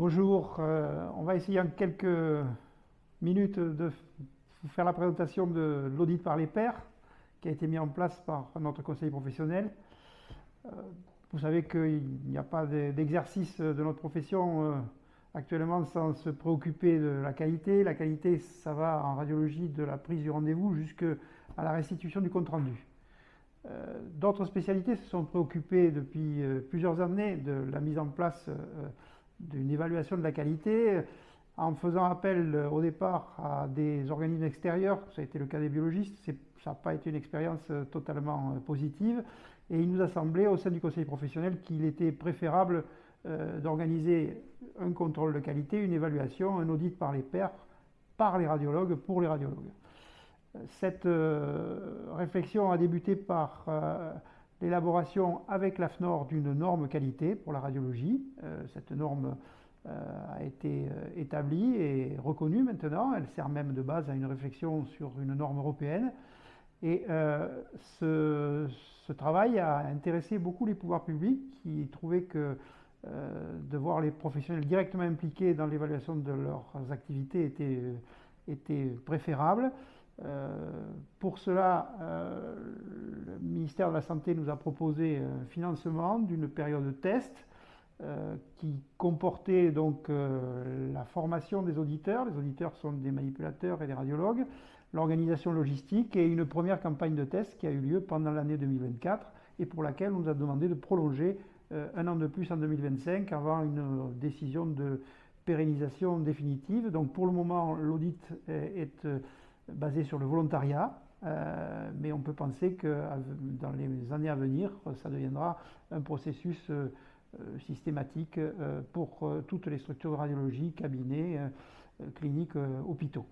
Bonjour, on va essayer en quelques minutes de vous faire la présentation de l'audit par les pairs qui a été mis en place par notre conseil professionnel. Euh, Vous savez qu'il n'y a pas d'exercice de notre profession actuellement sans se préoccuper de la qualité. La qualité, ça va en radiologie de la prise du rendez-vous jusqu'à la restitution du compte-rendu. D'autres spécialités se sont préoccupées depuis plusieurs années de la mise en place d'une évaluation de la qualité en faisant appel au départ à des organismes extérieurs. Ça a été le cas des biologistes, ça n'a pas été une expérience totalement positive, et il nous a semblé au sein du conseil professionnel qu'il était préférable d'organiser un contrôle de qualité, une évaluation, un audit par les pairs, par les radiologues, pour les radiologues. Cette réflexion a débuté par l'élaboration avec l'AFNOR d'une norme qualité pour la radiologie. Cette norme a été établie et reconnue maintenant. Elle sert même de base à une réflexion sur une norme européenne. Et ce travail a intéressé beaucoup les pouvoirs publics qui trouvaient que de voir les professionnels directement impliqués dans l'évaluation de leurs activités était préférable. Pour cela, le ministère de la Santé nous a proposé un financement d'une période de test qui comportait donc la formation des auditeurs. Les auditeurs sont des manipulateurs et des radiologues, l'organisation logistique et une première campagne de test qui a eu lieu pendant l'année 2024 et pour laquelle on nous a demandé de prolonger un an de plus en 2025 avant une décision de pérennisation définitive. Donc pour le moment, l'audit est basé sur le volontariat, mais on peut penser que dans les années à venir, ça deviendra un processus systématique pour toutes les structures de radiologie, cabinets, cliniques, hôpitaux.